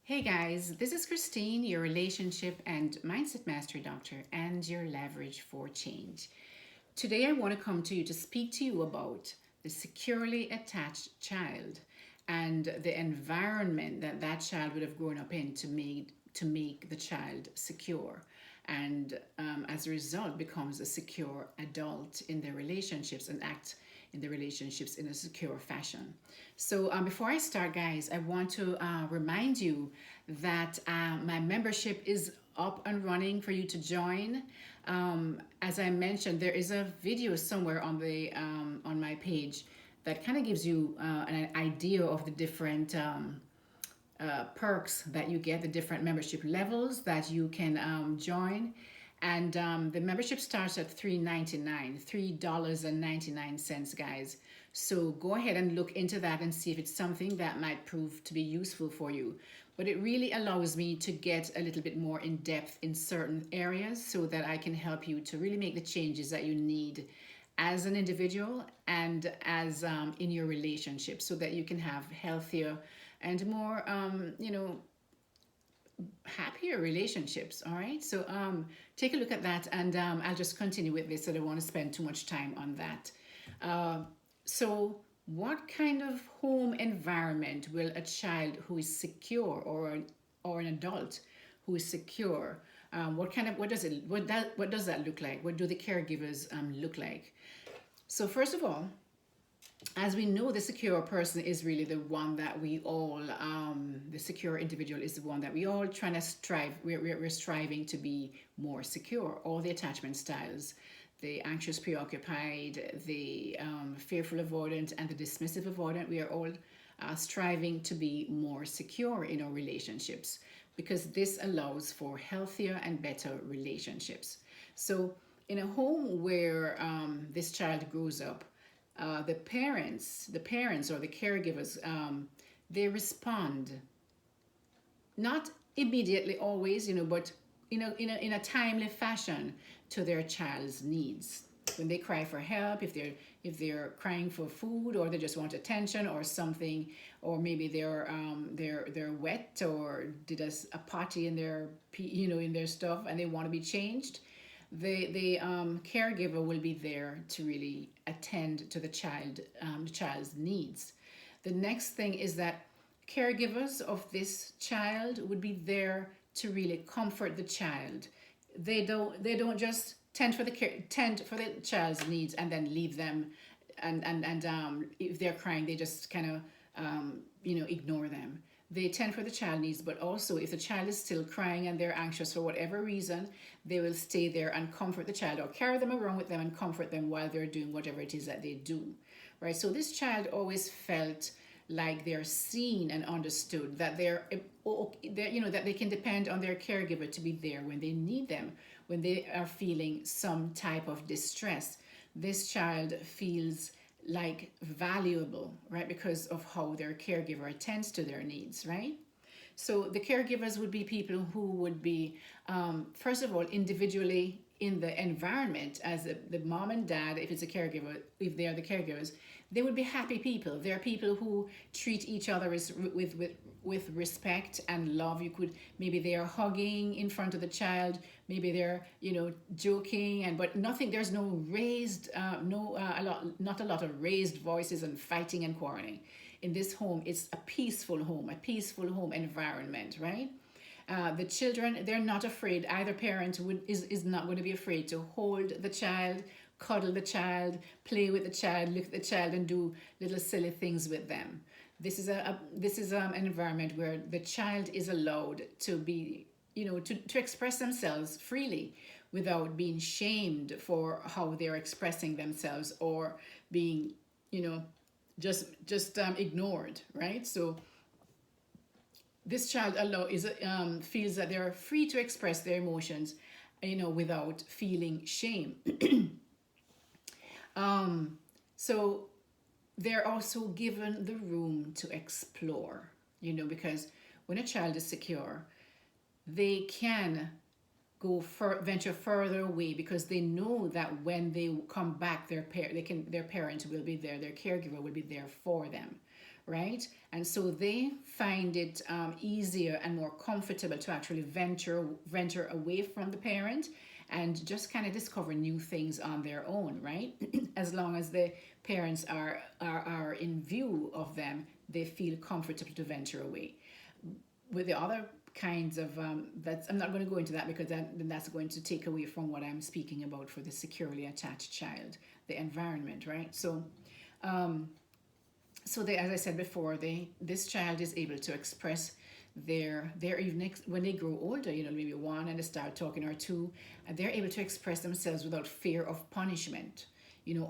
Hey guys, this is Christine, your relationship and mindset mastery doctor, and your leverage for change. Today, I want to come to you to speak to you about the securely attached child and the environment that that child would have grown up in to make the child secure, and as a result, becomes a secure adult in their relationships and act in the relationships in a secure fashion. So, before I start, guys, I want to remind you that my membership is up and running for you to join. As I mentioned, there is a video somewhere on my page that kind of gives you an idea of the different perks that you get, the different membership levels that you can join. And the membership starts at $3.99, guys. So go ahead and look into that and see if it's something that might prove to be useful for you. But it really allows me to get a little bit more in depth in certain areas so that I can help you to really make the changes that you need as an individual and as in your relationship, so that you can have healthier and more happier relationships. All right, so take a look at that, and I'll just continue with this. I don't want to spend too much time on that. So what kind of home environment will a child who is secure, or an adult who is secure, what does that look like? What do the caregivers look like? So first of all, as we know, the secure person is really the one that we all, the secure individual is the one that we all trying to strive, we're striving to be more secure. All the attachment styles, the anxious preoccupied, the fearful avoidant, and the dismissive avoidant, we are all striving to be more secure in our relationships, because this allows for healthier and better relationships. So in a home where this child grows up, the parents or the caregivers, they respond not immediately always, but in a timely fashion to their child's needs. When they cry for help, if they're crying for food, or they just want attention or something, or maybe they're wet or did a potty in their stuff and they want to be changed, the caregiver will be there to really attend to the child's needs. The next thing is that caregivers of this child would be there to really comfort the child. They don't just tend for the child's needs and then leave them, and if they're crying, they just kind of ignore them. They tend for the child needs, but also if the child is still crying and they're anxious for whatever reason, they will stay there and comfort the child, or carry them around with them and comfort them while they're doing whatever it is that they do. Right? So this child always felt like they're seen and understood, that that they can depend on their caregiver to be there when they need them, when they are feeling some type of distress. This child feels like valuable, right, because of how their caregiver attends to their needs, right? So the caregivers would be people who would be, first of all, individually in the environment, as the mom and dad, if it's a caregiver, if they are the caregivers, they would be happy people. They're people who treat each other with respect and love. You could, maybe they are hugging in front of the child, maybe they're joking, but nothing. There's no raised, not a lot of raised voices and fighting and quarreling. In this home, it's a peaceful home environment, right? The children, they're not afraid. Either parent is not going to be afraid to hold the child, cuddle the child, play with the child, look at the child, and do little silly things with them. This is an environment where the child is allowed to be, to express themselves freely without being shamed for how they're expressing themselves, or being, just ignored, right? So this child feels that they're free to express their emotions, without feeling shame. So they're also given the room to explore, because when a child is secure, they can venture further away, because they know that when they come back, their parent will be there, their caregiver will be there for them, right? And so they find it easier and more comfortable to actually venture away from the parent and just kind of discover new things on their own, right? As long as the parents are in view of them, they feel comfortable to venture away. With the other kinds of that's, I'm not going to go into that because that's going to take away from what I'm speaking about for the securely attached child, the environment, right? So they, as I said before, this child is able to express their even when they grow older, maybe one and they start talking, or two, they're able to express themselves without fear of punishment,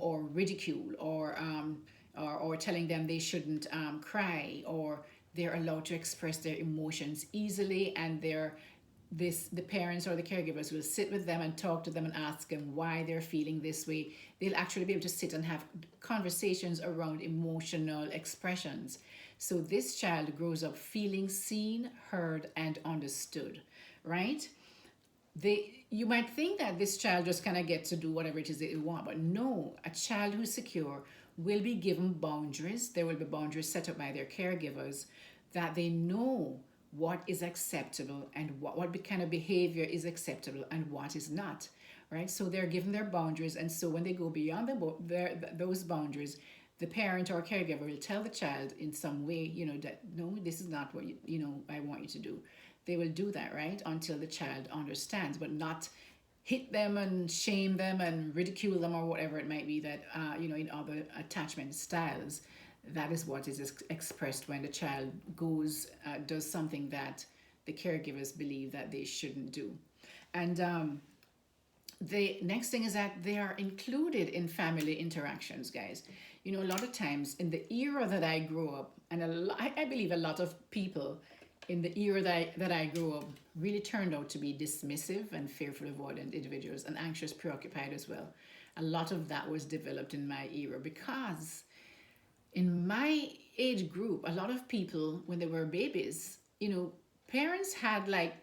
or ridicule, or telling them they shouldn't cry, or they're allowed to express their emotions easily, and the parents or the caregivers will sit with them and talk to them and ask them why they're feeling this way. They'll actually be able to sit and have conversations around emotional expressions. So this child grows up feeling seen, heard, and understood, right? You might think that this child just kind of gets to do whatever it is they want, but no, a child who's secure will be given boundaries. There will be boundaries set up by their caregivers, that they know what is acceptable and what kind of behavior is acceptable and what is not, right? So they're given their boundaries, and so when they go beyond those boundaries, the parent or caregiver will tell the child in some way, that no, this is not what I want you to do. They will do that, right, until the child understands, but not hit them and shame them and ridicule them or whatever it might be that in other attachment styles. That is what is expressed when the child does something that the caregivers believe that they shouldn't do. And the next thing is that they are included in family interactions, guys. A lot of times in the era that I grew up, and I believe a lot of people in the era that I grew up really turned out to be dismissive and fearful, avoidant individuals, and anxious, preoccupied as well. A lot of that was developed in my era because in my age group, a lot of people, when they were babies, parents had like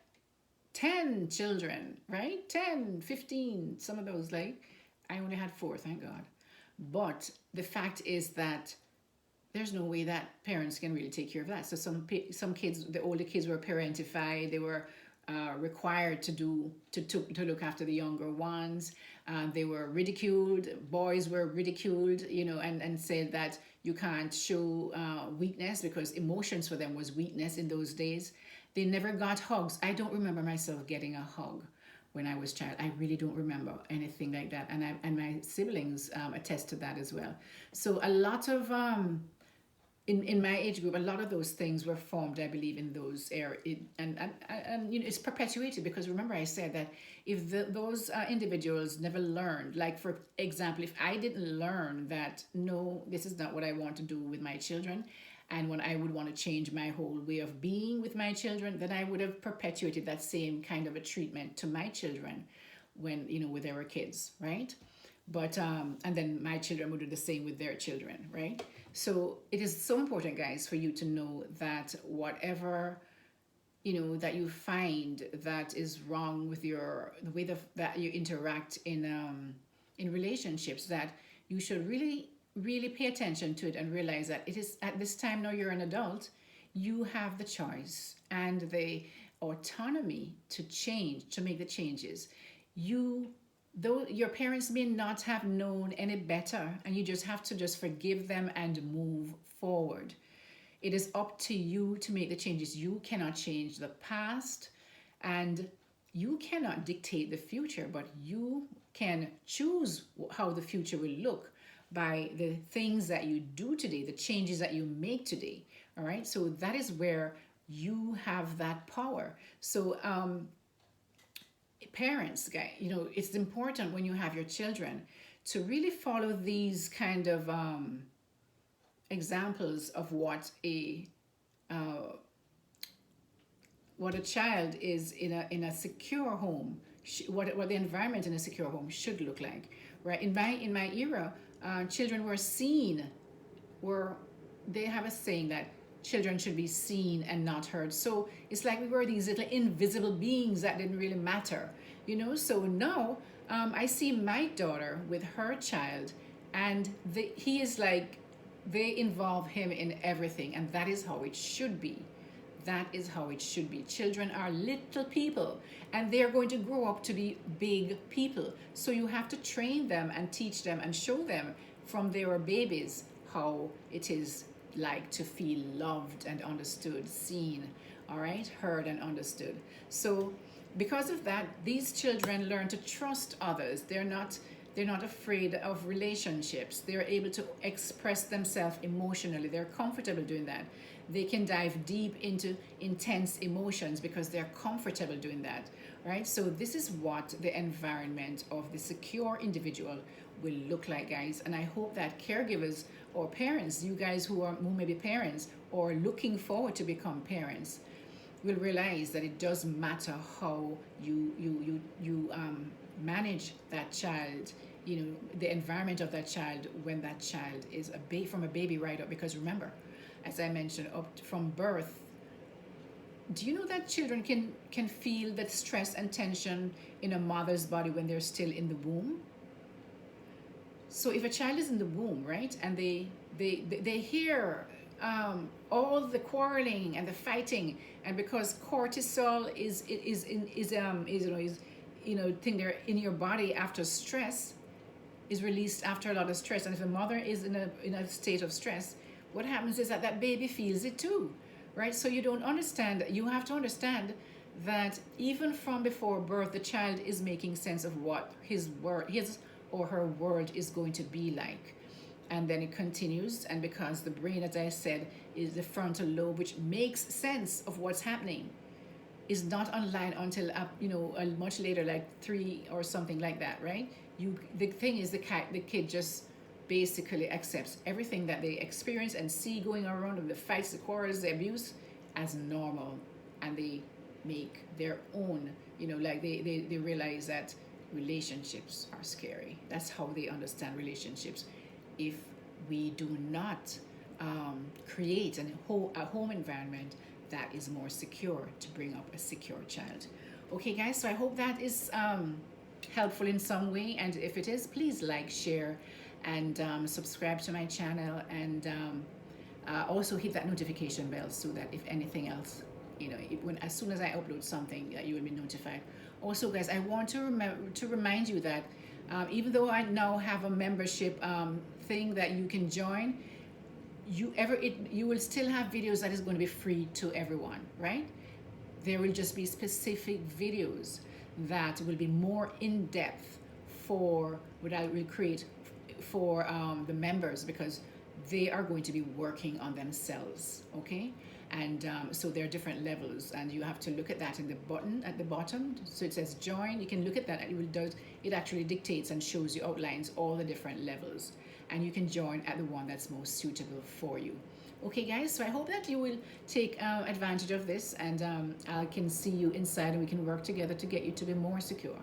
10 children, right? 10, 15, some of those, like, I only had 4, thank God. But the fact is that there's no way that parents can really take care of that. So some kids, the older kids were parentified. They were required to look after the younger ones. They were ridiculed. Boys were ridiculed, and said that you can't show weakness, because emotions for them was weakness in those days. They never got hugs. I don't remember myself getting a hug when I was a child. I really don't remember anything like that, and my siblings attest to that as well. So a lot of in my age group, a lot of those things were formed, I believe, in those areas, and it's perpetuated, because remember I said that if those individuals never learned, like for example, if I didn't learn that no, this is not what I want to do with my children, and when I would want to change my whole way of being with my children, then I would have perpetuated that same kind of a treatment to my children when when they were kids, right? But and then my children would do the same with their children, right? So it is so important, guys, for you to know that whatever that you find that is wrong with the way that you interact in relationships, that you should really really pay attention to it and realize that it is at this time, now you're an adult, you have the choice and the autonomy to change, to make the changes. Though your parents may not have known any better, and you just have to just forgive them and move forward. It is up to you to make the changes. You cannot change the past, and you cannot dictate the future, but you can choose how the future will look by the things that you do today, the changes that you make today. All right, so that is where you have that power. So parents, it's important when you have your children to really follow these kind of examples of what a child is in a secure home, what the environment in a secure home should look like, right? In my era, children were seen, they have a saying that children should be seen and not heard. So it's like we were these little invisible beings that didn't really matter, So now I see my daughter with her child, and he is like they involve him in everything, and that is how it should be. That is how it should be. Children are little people, and they're going to grow up to be big people. So you have to train them and teach them and show them from they were babies how it is like to feel loved and understood, seen, all right, heard and understood. So because of that, these children learn to trust others. They're not afraid of relationships. They're able to express themselves emotionally. They're comfortable doing that. They can dive deep into intense emotions because they're comfortable doing that, right? So this is what the environment of the secure individual will look like, guys. And I hope that caregivers or parents, you guys who may be parents or looking forward to become parents, will realize that it does matter how you manage that child, the environment of that child when that child is from a baby right up. Because remember, as I mentioned, up from birth, do you know that children can feel that stress and tension in a mother's body when they're still in the womb? So if a child is in the womb, right, and they hear all the quarreling and the fighting, and because cortisol thing there in your body after stress, is released after a lot of stress, and if the mother is in a state of stress, what happens is that baby feels it too, right? So you have to understand that even from before birth, the child is making sense of what his or her world is going to be like. And then it continues, and because the brain, as I said, is the frontal lobe, which makes sense of what's happening, is not online until much later, like 3 or something like that, right? The thing is, the kid just basically accepts everything that they experience and see going around them, the fights, the quarrels, the abuse, as normal, and they make their own, they realize that relationships are scary. That's how they understand relationships. If we do not create a home environment that is more secure to bring up a secure child. Okay, guys, so I hope that is helpful in some way, and if it is, please like, share, and subscribe to my channel, and also hit that notification bell so that if anything else, as soon as I upload something, you will be notified. Also, guys, I want to remind you that even though I now have a membership thing that you can join, you will still have videos that is going to be free to everyone, right? There will just be specific videos that will be more in depth for what I will create for the members, because they are going to be working on themselves, okay? And so there are different levels, and you have to look at that in the button at the bottom. So it says join. You can look at that, and it actually dictates and shows you, outlines all the different levels, and you can join at the one that's most suitable for you. Okay, guys, so I hope that you will take advantage of this, and I can see you inside, and we can work together to get you to be more secure.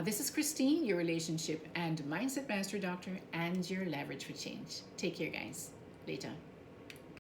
This is Christine, your relationship and mindset master doctor, and your leverage for change. Take care, guys. Later.